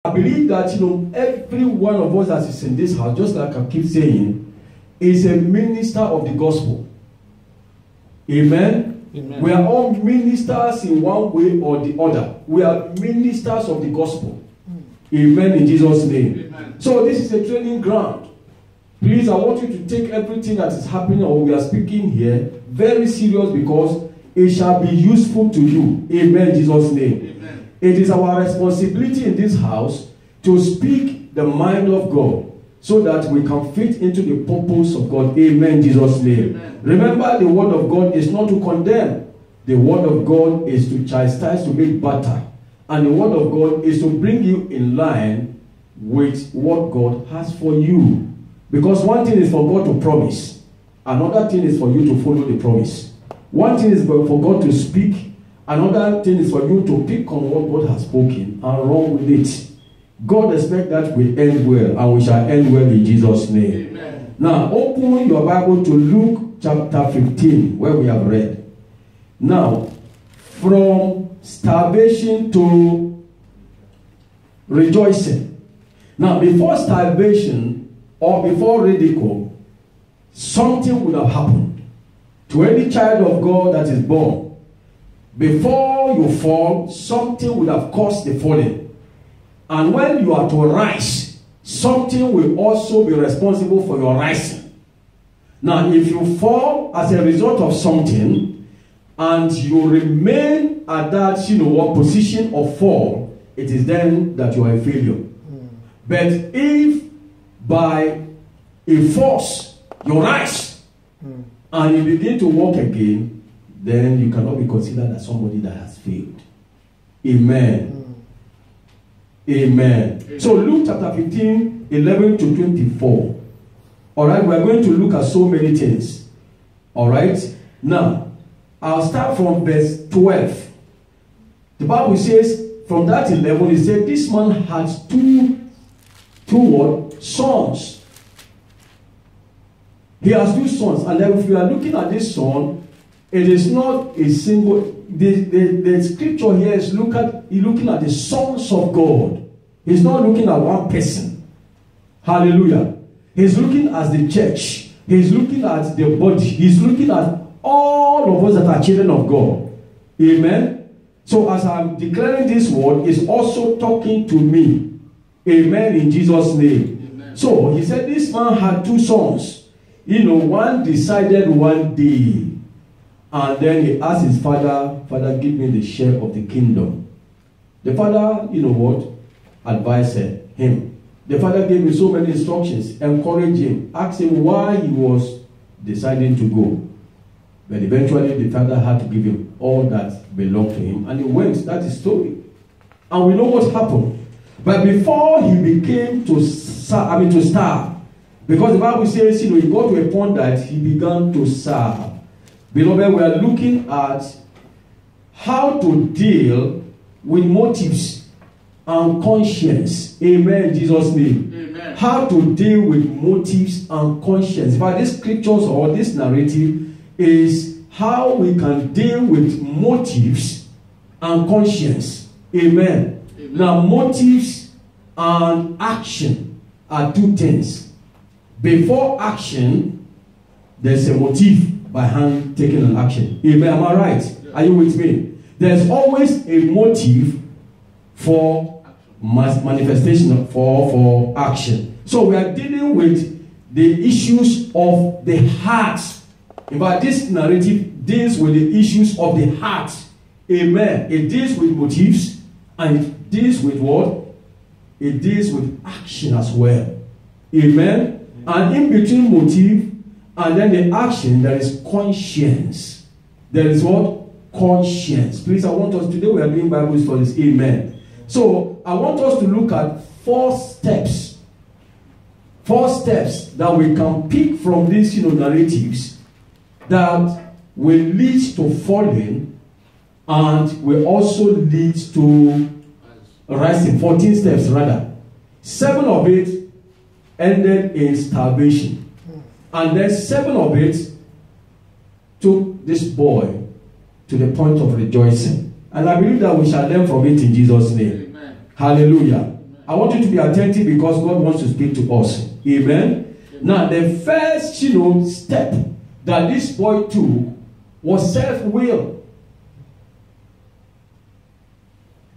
I believe that, every one of us that is in this house, just like I keep saying, is a minister of the gospel. Amen? Amen. We are all ministers in one way or the other. We are ministers of the gospel. Amen, in Jesus' name. Amen. So this is a training ground. Please, I want you to take everything that is happening or we are speaking here very serious, because it shall be useful to you. Amen, in Jesus' name. Amen. It is our responsibility in this house to speak the mind of God so that we can fit into the purpose of God. Amen, in Jesus' name. Amen. Remember, the word of God is not to condemn. The word of God is to chastise, to make better. And the word of God is to bring you in line with what God has for you. Because one thing is for God to promise. Another thing is for you to follow the promise. One thing is for God to speak. Another thing is for you to pick on what God has spoken and run with it. God expects that we end well, and we shall end well in Jesus' name. Amen. Now, open your Bible to Luke chapter 15, where we have read. Now, from starvation to rejoicing. Now, before starvation or before ridicule, something would have happened to any child of God that is born. Before you fall, something would have caused the falling. And when you are to rise, something will also be responsible for your rising. Now, if you fall as a result of something, and you remain at that, position of fall, it is then that you are a failure. But if by a force you rise and you begin to walk again, then you cannot be considered as somebody that has failed. Amen. Amen. So Luke chapter 15, 11 to 24. All right, we are going to look at so many things. All right. Now, I'll start from verse 12. The Bible says, from that 11, it said, this man has two sons. He has two sons. And then if you are looking at this son, it is not a single. The scripture here is looking at the sons of God. He's not looking at one person. Hallelujah. He's looking at the church. He's looking at the body. He's looking at all of us that are children of God. Amen. So as I'm declaring this word, it's also talking to me. Amen, in Jesus' name. Amen. So he said this man had two sons. One decided one day, and then he asked his father, Father, give me the share of the kingdom. The father, advised him. The father gave him so many instructions, encouraged him, asked him why he was deciding to go. But eventually the father had to give him all that belonged to him, and he went. That is story. And we know what happened. But before he became to starve, because the Bible says, he got to a point that he began to serve. Beloved, we are looking at how to deal with motives and conscience. Amen, in Jesus' name. Amen. How to deal with motives and conscience. But this scriptures or this narrative is how we can deal with motives and conscience. Amen. Amen. Now, motives and action are two things. Before action, there's a motive behind taking an action. Amen. Am I right? Yeah. Are you with me? There's always a motive for manifestation, for action. So we are dealing with the issues of the heart. In fact, this narrative deals with the issues of the heart. Amen. It deals with motives, and it deals with what? It deals with action as well. Amen. And in between motive and then the action, there is conscience. There is what? Conscience. Please, I want us, today we are doing Bible studies. Amen. So, I want us to look at 4 steps. 4 steps that we can pick from these narratives that will lead to falling and will also lead to rising. 14 steps rather. 7 of it ended in starvation. And then 7 of it took this boy to the point of rejoicing. And I believe that we shall learn from it in Jesus' name. Amen. Hallelujah. Amen. I want you to be attentive because God wants to speak to us. Amen. Now, the first, step that this boy took was self-will.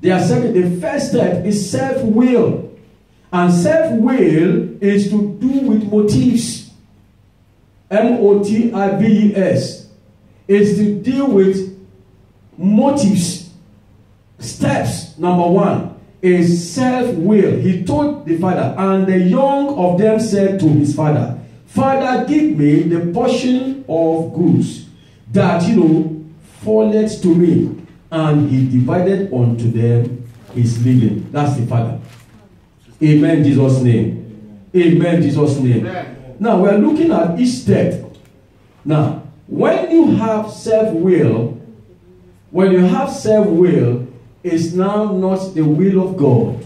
The first step is self-will. And self-will is to do with motives. motives. Is to deal with motives. Steps. Number 1 is self-will. He told the father, and the young of them said to his father, Father, give me the portion of goods that, falleth to me. And he divided unto them his living. That's the father. Amen, in Jesus' name. Amen, in Jesus' name. Amen. Now, we're looking at each step. Now, when you have self-will, it's now not the will of God.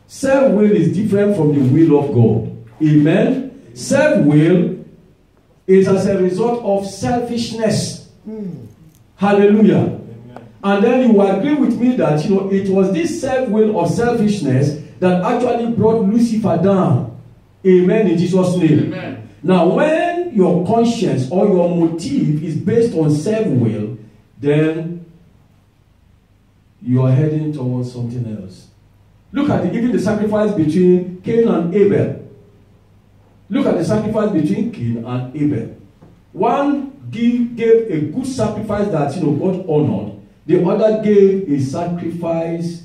Self-will is different from the will of God. Amen. Self-will is as a result of selfishness. Hallelujah. Amen. And then you will agree with me that it was this self-will or selfishness that actually brought Lucifer down. Amen, in Jesus' name. Amen. Now, when your conscience or your motive is based on self-will, then you are heading towards something else. Look at even the sacrifice between Cain and Abel. Look at the sacrifice between Cain and Abel. One gave a good sacrifice that God honored. The other gave a sacrifice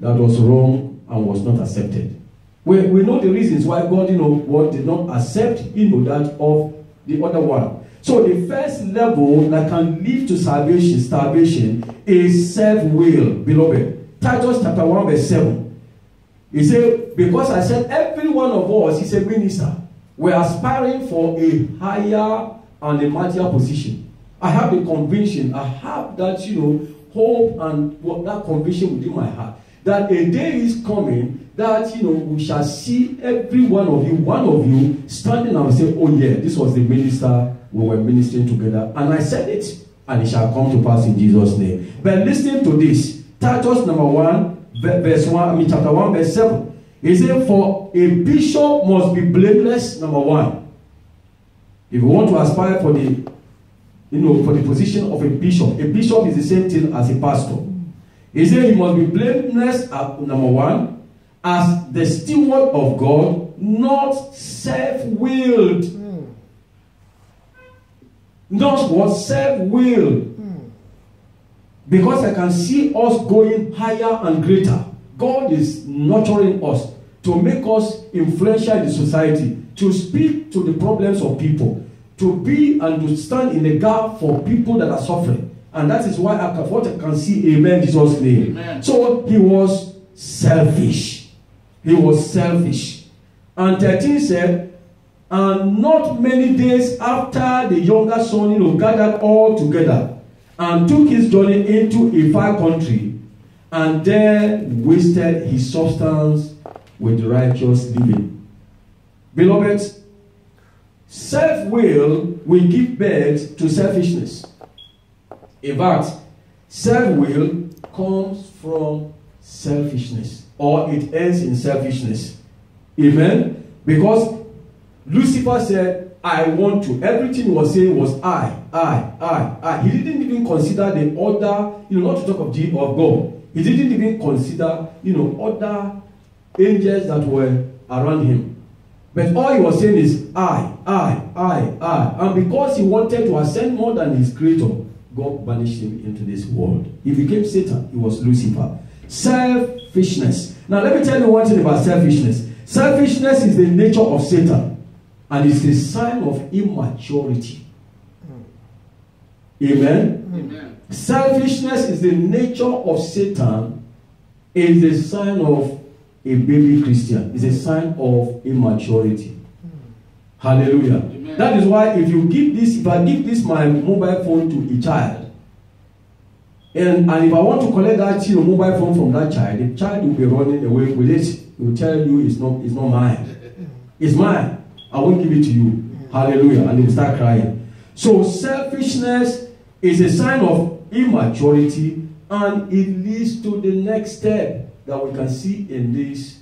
that was wrong and was not accepted. We know the reasons why God did not accept that of the other one. So the first level that can lead to starvation is self-will, beloved. Titus chapter 1 verse 7. He said, because I said every one of us is a minister. We're aspiring for a higher and a mightier position. I have the conviction, I have that, hope and that conviction within my heart, that a day is coming that, we shall see every one of you standing and say, oh yeah, this was the minister we were ministering together. And I said it, and it shall come to pass in Jesus' name. But listen to this. Titus chapter 1, verse 7. He said, for a bishop must be blameless, number 1. If you want to aspire for the position of a bishop is the same thing as a pastor. He said he must be blameless, number 1, as the steward of God, not self-willed. Not what self-willed. Because I can see us going higher and greater. God is nurturing us to make us influential in the society, to speak to the problems of people, to be and to stand in the gap for people that are suffering. And that is why I can see, amen, Jesus' name. Amen. So he was selfish. He was selfish. And 13 said, and not many days after the younger son, gathered all together and took his journey into a far country, and there wasted his substance with righteous living. Beloved, self-will will give birth to selfishness. In fact, self-will comes from selfishness, or it ends in selfishness. Amen? Because Lucifer said, I want to. Everything he was saying was I. He didn't even consider the other, not to talk of God. He didn't even consider, other angels that were around him. But all he was saying is I. And because he wanted to ascend more than his creator, God banished him into this world. He became Satan. He was Lucifer. Selfishness. Now let me tell you one thing about selfishness. Selfishness is the nature of Satan. And it's a sign of immaturity. Amen? Amen. Selfishness is the nature of Satan. It is a sign of a baby Christian. It's a sign of immaturity. Hallelujah. Amen. That is why if I give this my mobile phone to a child, and if I want to collect that mobile phone from that child, the child will be running away with it. He will tell you it's not mine. It's mine. I won't give it to you. Hallelujah. And he will start crying. So selfishness is a sign of immaturity, and it leads to the next step. that we can see in this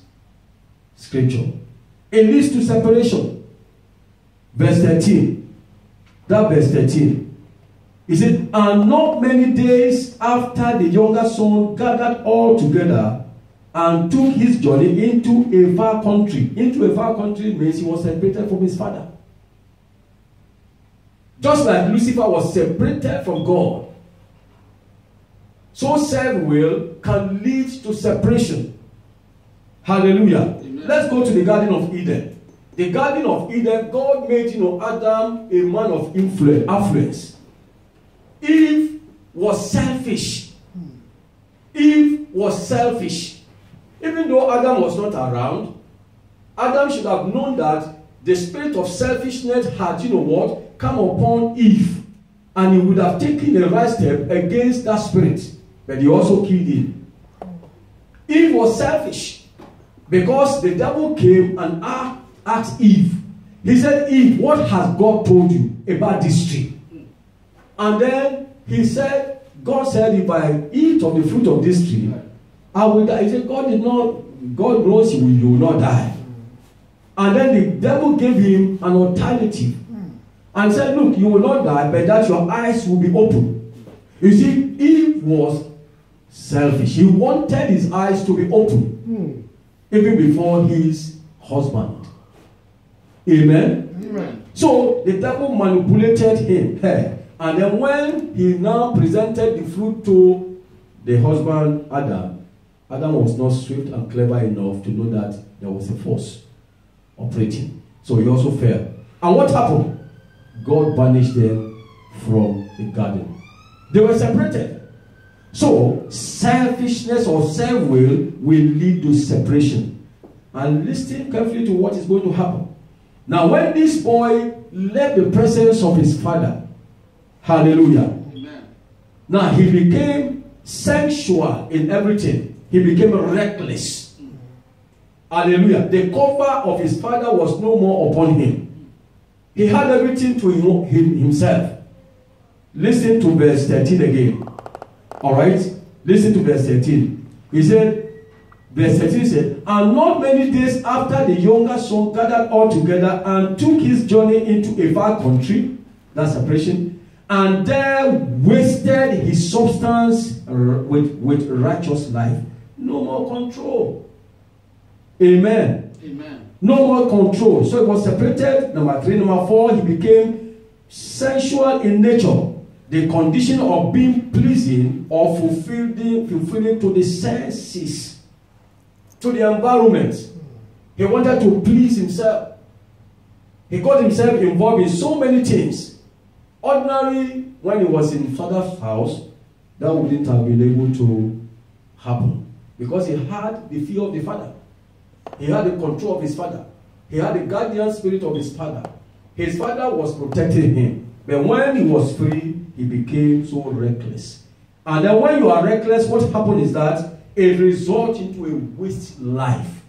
scripture. It leads to separation. Verse 13. That verse 13. He said, and not many days after the younger son gathered all together and took his journey into a far country. Into a far country means he was separated from his father. Just like Lucifer was separated from God, so self-will can lead to separation. Hallelujah. Amen. Let's go to the Garden of Eden. The Garden of Eden, God made Adam a man of affluence. Eve was selfish. Eve was selfish. Even though Adam was not around, Adam should have known that the spirit of selfishness had, come upon Eve. And he would have taken the right step against that spirit. But he also killed him. Eve was selfish. Because the devil came and asked Eve. He said, Eve, what has God told you about this tree? And then he said, God said, if I eat of the fruit of this tree, I will die. He said, God knows you will not die. And then the devil gave him an alternative. And said, look, you will not die, but that your eyes will be open. You see, Eve was selfish. He wanted his eyes to be open. Even before his husband. Amen? Amen. So the devil manipulated him. And then when he now presented the fruit to the husband Adam, Adam was not swift and clever enough to know that there was a force operating. So he also fell. And what happened? God banished them from the garden. They were separated. So selfishness or self-will will lead to separation. And listen carefully to what is going to happen. Now when this boy left the presence of his father, hallelujah. Amen. Now he became sensual in everything. He became reckless. Hallelujah. The cover of his father was no more upon him. He had everything to himself. Listen to verse 13 again. Alright? Listen to verse 13. He said, verse 13 said, and not many days after the younger son gathered all together and took his journey into a far country, that's separation, and there wasted his substance with righteous life. No more control. Amen. Amen. No more control. So he was separated. Number 3. Number 4, he became sensual in nature. The condition of being pleasing or fulfilling to the senses, to the environment. He wanted to please himself. He got himself involved in so many things. Ordinarily, when he was in father's house, that wouldn't have been able to happen. Because he had the fear of the father. He had the control of his father. He had the guardian spirit of his father. His father was protecting him. But when he was free, he became so reckless. And then when you are reckless, what happened is that it results into a waste life.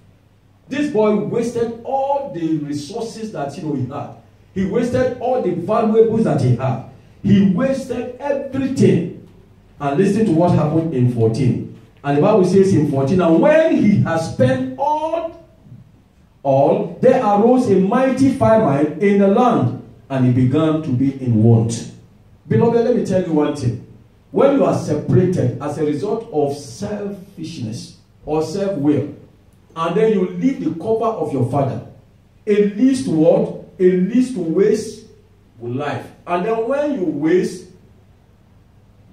This boy wasted all the resources that he had. He wasted all the valuables that he had. He wasted everything. And listen to what happened in 14. And the Bible says in 14, and when he had spent all, there arose a mighty famine in the land, and he began to be in want. Beloved, let me tell you one thing. When you are separated as a result of selfishness or self-will, and then you leave the cover of your father, it leads to what? It leads to waste with life. And then when you waste,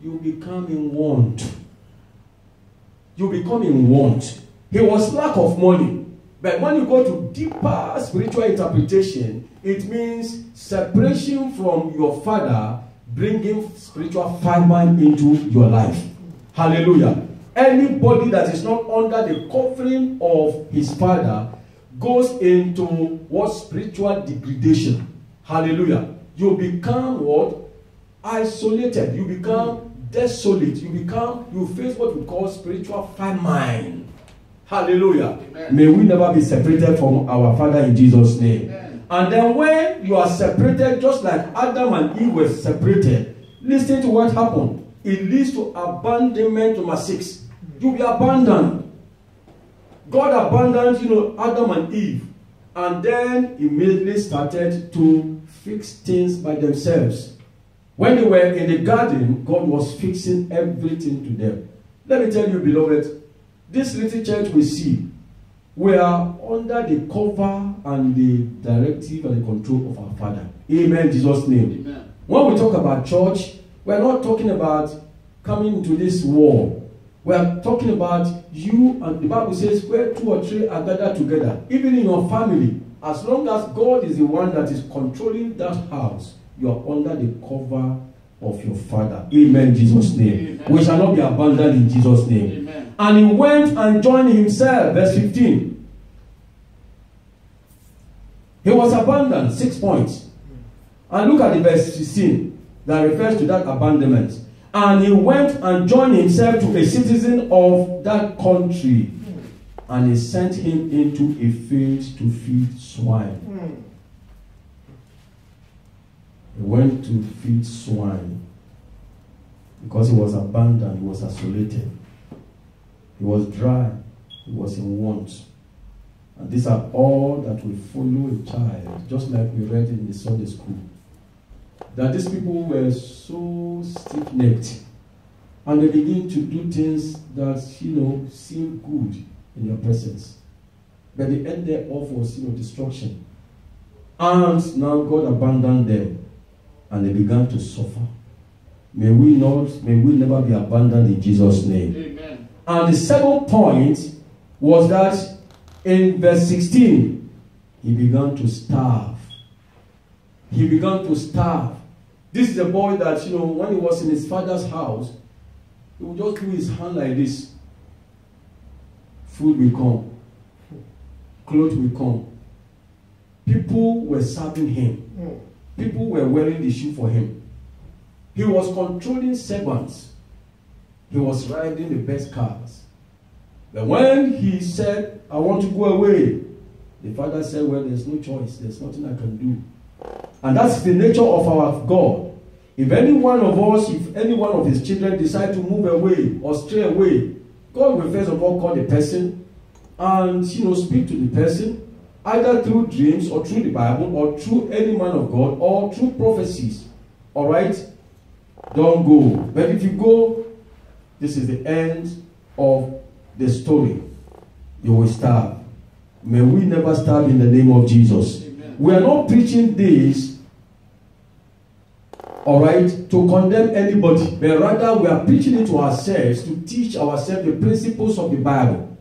you become in want. You become in want. He was lack of money. But when you go to deeper spiritual interpretation, it means separation from your father, bringing spiritual famine into your life. Hallelujah. Anybody that is not under the covering of his father goes into what? Spiritual degradation. Hallelujah. You become what? Isolated. You become desolate. You face what we call spiritual famine. Hallelujah. Amen. May we never be separated from our Father in Jesus' name. Amen. And then when you are separated, just like Adam and Eve were separated, listen to what happened. It leads to abandonment. Number 6. You'll be abandoned. God abandoned, Adam and Eve, and then immediately started to fix things by themselves. When they were in the garden, God was fixing everything to them. Let me tell you, beloved, this little church we see, we are under the cover and the directive and the control of our Father. Amen, Jesus' name. Amen. When we talk about church, we are not talking about coming into this war. We are talking about you, and the Bible says, where 2 or 3 are gathered together, even in your family, as long as God is the one that is controlling that house, you are under the cover of your Father. Amen, Jesus' name. Amen. We shall not be abandoned in Jesus' name. Amen. And he went and joined himself, verse 15. He was abandoned, 6 points. And look at the verse 16 that refers to that abandonment. And he went and joined himself to a citizen of that country. And he sent him into a field to feed swine. He went to feed swine because he was abandoned, he was isolated, he was dry, he was in want. And these are all that will follow a child, just like we read in the Sunday school. That these people were so stiff-necked, and they begin to do things that, seem good in your presence. But the end thereof was, destruction. And now God abandoned them, and they began to suffer. May we never be abandoned in Jesus' name. Amen. And the 7th point was that in verse 16, he began to starve. He began to starve. This is a boy that, when he was in his father's house, he would just do his hand like this. Food will come. Clothes will come. People were serving him. People were wearing the shoe for him. He was controlling servants. He was riding the best cars. But when he said, I want to go away, the father said, well, there's no choice. There's nothing I can do. And that's the nature of our God. If any one of us, if any one of his children decide to move away or stray away, God will first of all call the person and, speak to the person, either through dreams or through the Bible or through any man of God or through prophecies. All right? Don't go. But if you go, this is the end of the story. You will starve. May we never starve in the name of Jesus. Amen. We are not preaching this, all right, to condemn anybody, but rather we are preaching it to ourselves, to teach ourselves the principles of the Bible.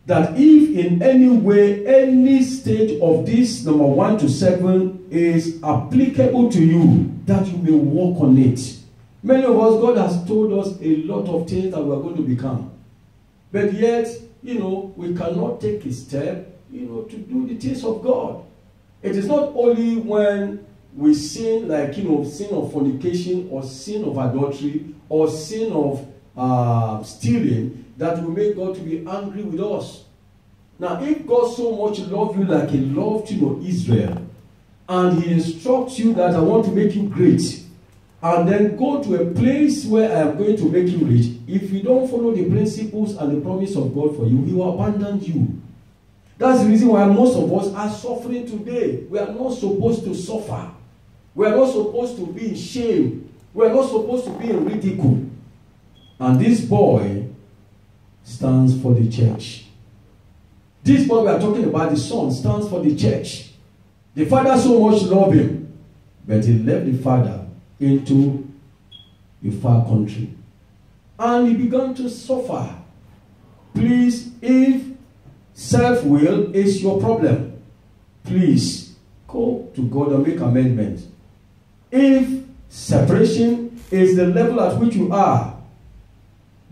That if in any way, any stage of this number 1 to 7 is applicable to you, that you may walk on it. Many of us, God has told us a lot of things that we are going to become. But yet, we cannot take a step, to do the things of God. It is not only when we sin, like, sin of fornication or sin of adultery or sin of stealing, that will make God to be angry with us. Now, if God so much loved you like he loved, Israel, and he instructs you that I want to make you great, and then go to a place where I am going to make you rich, if you don't follow the principles and the promise of God for you, he will abandon you. That's the reason why most of us are suffering today. We are not supposed to suffer. We are not supposed to be in shame. We are not supposed to be in ridicule. And this boy stands for the church. This boy we are talking about, the son, stands for the church. The father so much loved him, but he left the father into a far country. And he began to suffer. Please, if self-will is your problem, please go to God and make amendments. If separation is the level at which you are,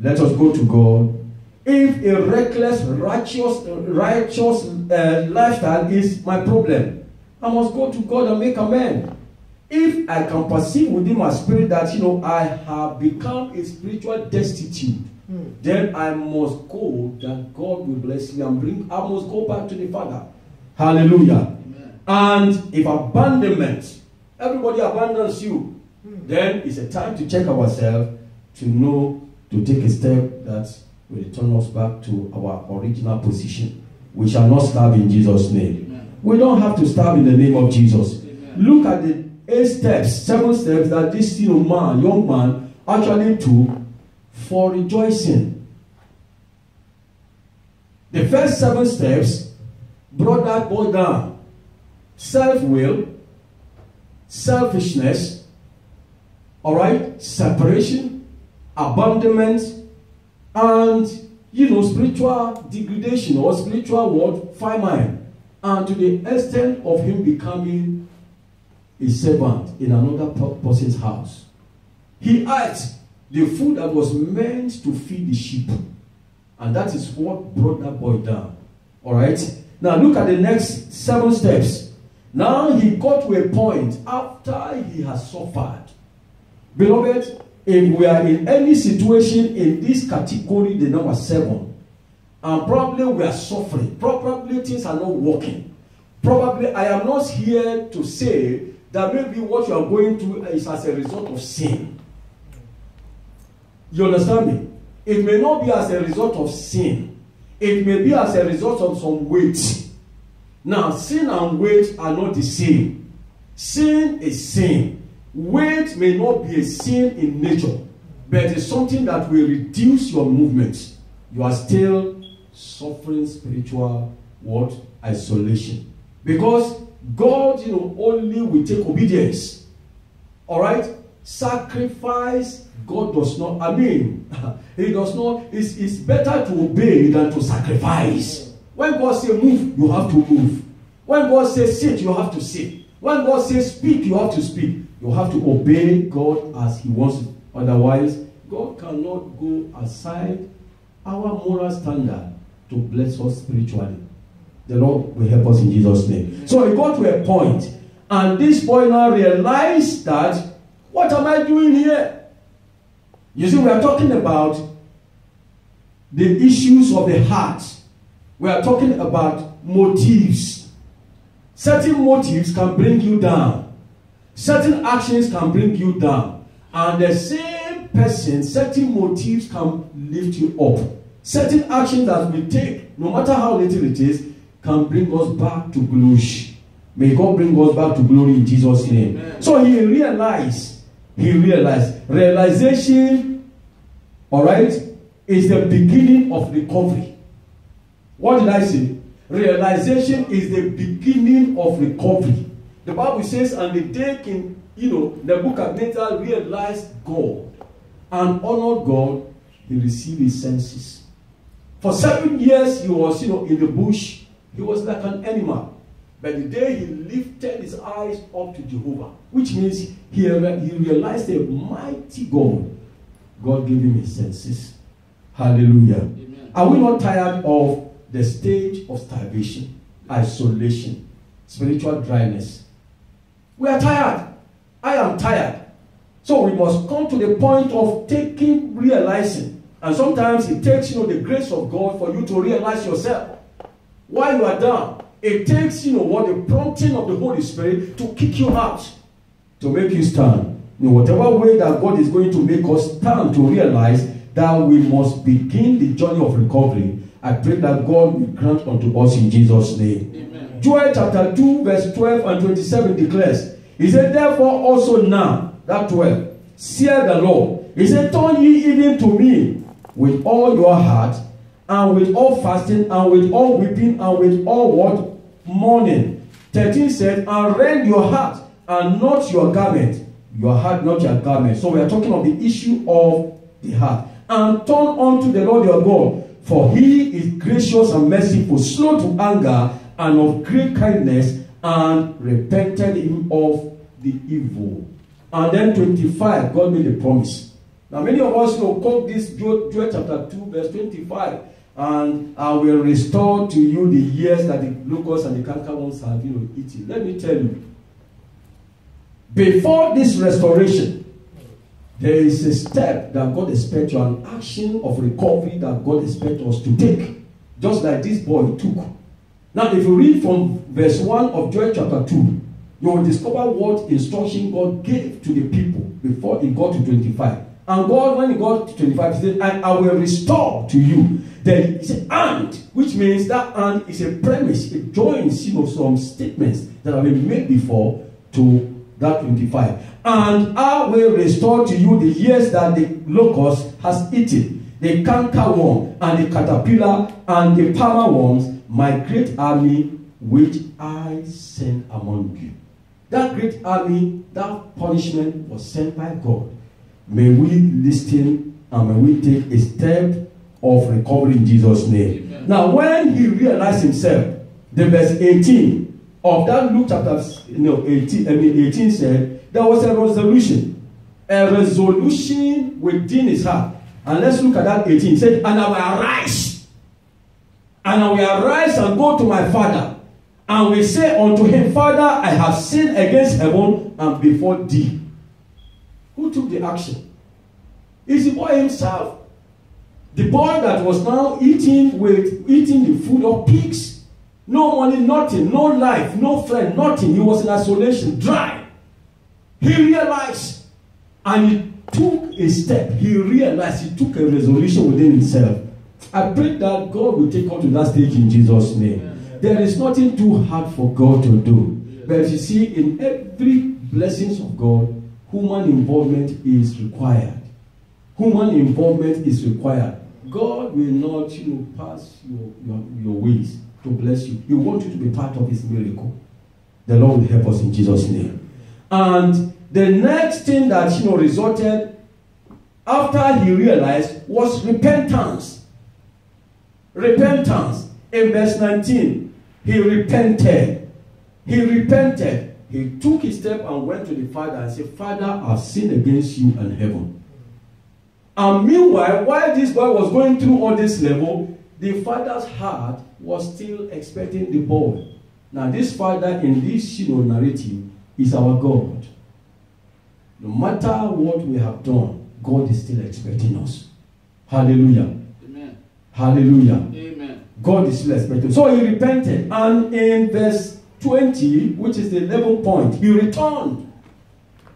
let us go to God. If a reckless, righteous lifestyle is my problem, I must go to God and make amends. If I can perceive within my spirit that, I have become a spiritual destitute, then I must go, that God will bless me and I must go back to the Father. Hallelujah. Amen. And if abandonment, everybody abandons you, then it's a time to check ourselves to know, to take a step that will return us back to our original position. We shall not starve in Jesus' name. Amen. We don't have to starve in the name of Jesus. Amen. Look at the 7 steps that this young man actually took for rejoicing. The first 7 steps brought that boy down. Self-will, selfishness, all right, separation, abandonment, and spiritual degradation or spiritual famine, and to the extent of him becoming a servant in another person's house. He ate the food that was meant to feed the sheep, and that is what brought that boy down. All right. Now look at the next 7 steps. Now he got to a point after he has suffered. Beloved, if we are in any situation in this category, the number 7, and probably we are suffering, probably things are not working, probably I am not here to say that maybe what you are going through is as a result of sin. You understand me? It may not be as a result of sin. It may be as a result of some weight. Now, sin and weight are not the same. Sin is sin. Weight may not be a sin in nature, but it's something that will reduce your movement. You are still suffering spiritual isolation. Because God, only will take obedience. All right? Sacrifice, God does not, he does not, it's better to obey than to sacrifice. When God says move, you have to move. When God says sit, you have to sit. When God says speak, you have to speak. You have to obey God as he wants it. Otherwise, God cannot go aside our moral standard to bless us spiritually. The Lord will help us in Jesus' name. So he got to a point, and this boy now realized that, what am I doing here? You see, we are talking about the issues of the heart. We are talking about motives. Certain motives can bring you down. Certain actions can bring you down. And the same person, certain motives can lift you up. Certain actions that we take, no matter how little it is, can bring us back to glory. May God bring us back to glory in Jesus' name. Amen. So he realized, realization, all right, is the beginning of recovery. What did I say? Realization is the beginning of recovery. The Bible says, and the day King, Nebuchadnezzar realized God and honored God, he received his senses. For 7 years, he was, in the bush. He was like an animal. But the day he lifted his eyes up to Jehovah, which means he realized a mighty God, God gave him his senses. Hallelujah. Amen. Are we not tired of the stage of starvation, isolation, spiritual dryness? We are tired. I am tired. So we must come to the point of realizing. And sometimes it takes, the grace of God for you to realize yourself. While you are down, it takes, the prompting of the Holy Spirit to kick you out, to make you stand. In whatever way that God is going to make us stand, to realize that we must begin the journey of recovery. I pray that God will grant unto us in Jesus' name. Amen. Joel chapter 2 verse 12 and 27 declares, he said, therefore also now, that 12, saith the Lord, he said, turn ye even to me with all your heart, and with all fasting, and with all weeping, and with all mourning. 13 said, and rend your heart, and not your garment. Your heart, not your garment. So we are talking of the issue of the heart. And turn unto the Lord your God, for he is gracious and merciful, slow to anger, and of great kindness, and repented him of the evil. And then 25, God made a promise. Now many of us quote this Joel chapter 2 verse 25, and I will restore to you the years that the locusts and the cankerworms have eaten. Let me tell you, before this restoration, there is a step that God expects you, an action of recovery that God expects us to take, just like this boy took. Now, if you read from verse 1 of Joel chapter 2, you will discover what instruction God gave to the people before it got to 25. And God, when he got to 25, he said, and I will restore to you. Then he said, and, which means that and is a premise, it joins, some statements that have been made before to that 25. And I will restore to you the years that the locust has eaten, the cankerworm, and the caterpillar, and the palmer worms, my great army which I sent among you. That great army, that punishment was sent by God. May we listen and may we take a step of recovery in Jesus' name. Amen. Now, when he realized himself, the verse 18 of that Luke chapter 18 said, there was a resolution. A resolution within his heart. And let's look at that 18. He said, and I will arise. And I will arise and go to my father. And will say unto him, Father, I have sinned against heaven and before thee. Who took the action? It's the boy himself. The boy that was now eating the food of pigs. No money, nothing, no life, no friend, nothing. He was in isolation, dry. He realized, and he took a step. He realized, he took a resolution within himself. I pray that God will take us to that stage in Jesus' name. Yeah. There is nothing too hard for God to do. Yeah. But you see, in every blessings of God, human involvement is required. Human involvement is required. God will not, pass your ways to bless you. He wants you to be part of his miracle. The Lord will help us in Jesus' name. And the next thing that, resulted after he realized was repentance. Repentance. In verse 19, he repented. He repented. He took his step and went to the Father and said, Father, I've sinned against you and heaven. And meanwhile, while this boy was going through all this level, the father's heart was still expecting the boy. Now, this father in this narrative is our God. No matter what we have done, God is still expecting us. Hallelujah. Amen. Hallelujah. Amen. God is still expecting. So he repented. And in verse 20, which is the 11th point, he returned.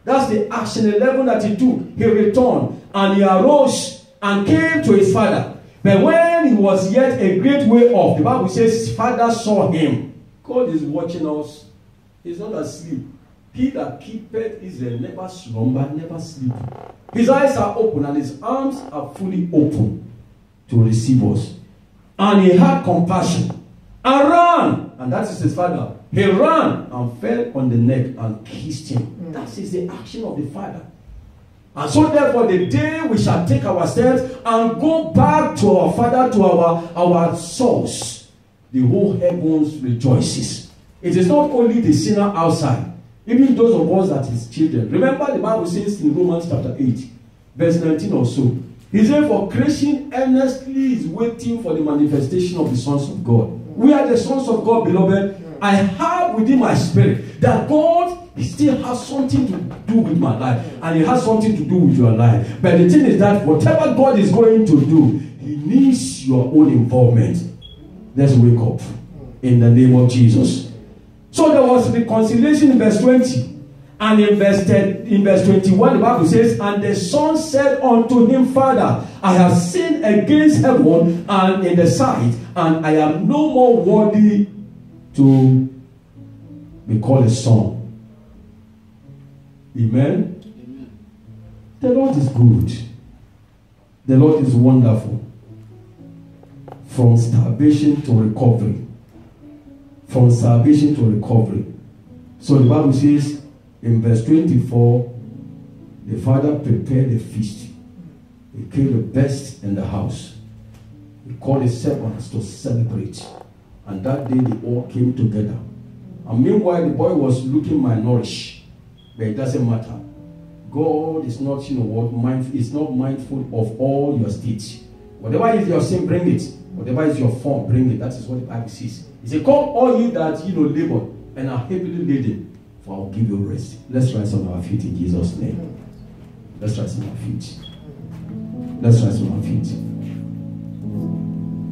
That's the action 11 that he took. He returned and he arose and came to his father. But when he was yet a great way off, the Bible says his father saw him. God is watching us. He's not asleep. He that keepeth Israel never slumber, never sleep. His eyes are open and his arms are fully open to receive us. And he had compassion and ran. And that is his father. He ran and fell on the neck and kissed him. That is the action of the Father. And so therefore the day we shall take ourselves and go back to our Father, to our source, the whole heavens rejoices. It is not only the sinner outside, even those of us that is children. Remember the Bible says in Romans chapter 8, verse 19 or so. He said, for creation earnestly is waiting for the manifestation of the sons of God. We are the sons of God, beloved. I have within my spirit that God still has something to do with my life, and he has something to do with your life. But the thing is that whatever God is going to do, he needs your own involvement. Let's wake up in the name of Jesus. So there was reconciliation in verse 20. And in verse 21, the Bible says, and the son said unto him, Father, I have sinned against heaven and in the sight, and I am no more worthy to be called a son. Amen? Amen. The Lord is good. The Lord is wonderful. From starvation to recovery. From salvation to recovery. So the Bible says in verse 24, the father prepared a feast. He killed the best in the house. He called his servants to celebrate. And that day they all came together. And meanwhile, the boy was looking malnourished. But it doesn't matter. God is not, is not mindful of all your states. Whatever is your sin, bring it. Whatever is your form, bring it. That is what the Bible says. He said, come all you that labor and are heavily laden, for I will give you rest. Let's rise on our feet in Jesus' name. Let's rise on our feet. Let's rise on our feet.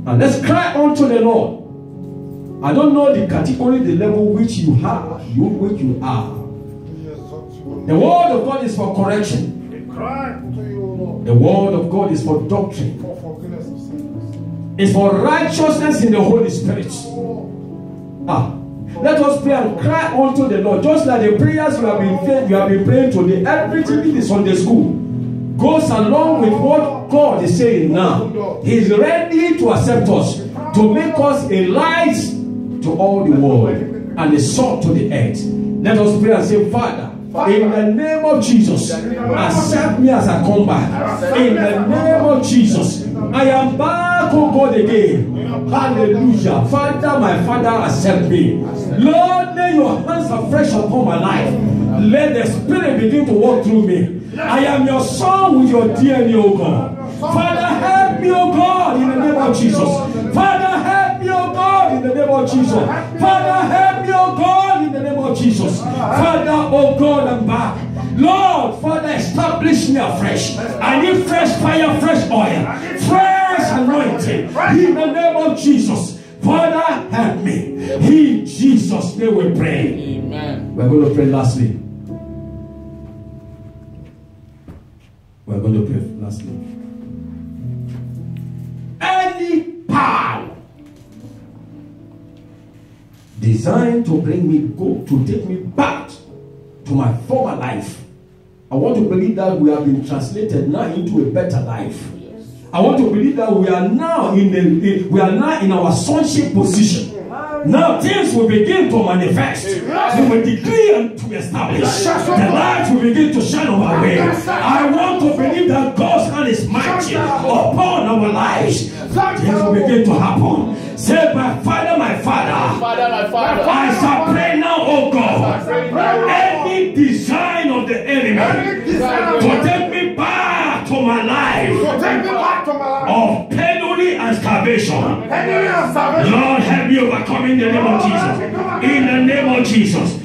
And let's cry unto the Lord. I don't know the category, the level which you are. The word of God is for correction. We cry to you, The word of God is for doctrine. It's for righteousness in the Holy Spirit. Let us pray and cry unto the Lord. Just like the prayers you have been praying today. Everything in the Sunday school goes along with what God is saying now. He is ready to accept us, to make us a light to all the world and a salt to the earth. Let us pray and say, Father, in the name of Jesus, accept me as I come back. In the name of Jesus, I am back, oh God, again. Hallelujah. Father, my Father, accept me. Lord, lay your hands afresh upon my life. Let the Spirit begin to walk through me. I am your son with your DNA, oh God. Father, help me, oh God, in the name of Jesus. Father, help me, oh God, in the name of Jesus. Father, help me, oh God, in the name of Jesus. Father, oh God, I'm back. Lord, Father, establish me afresh. I need fresh fire, fresh oil, fresh anointing. In the name of Jesus. Father, help me. In Jesus' name we pray. Amen. We're going to pray lastly. We're going to pray lastly. Any power designed to bring me to take me back to my former life. I want to believe that we have been translated now into a better life. I want to believe that we are now in our sonship position. Now things will begin to manifest. We will decree and to establish. The light will begin to shine on our way. I want to believe that God's hand is mighty upon our lives. Things will begin to happen. Say, my Father, my Father, I shall pray now, oh God. Any design of the enemy to take me back to my life of penury and starvation, Lord, help me overcome in the name of Jesus. In the name of Jesus.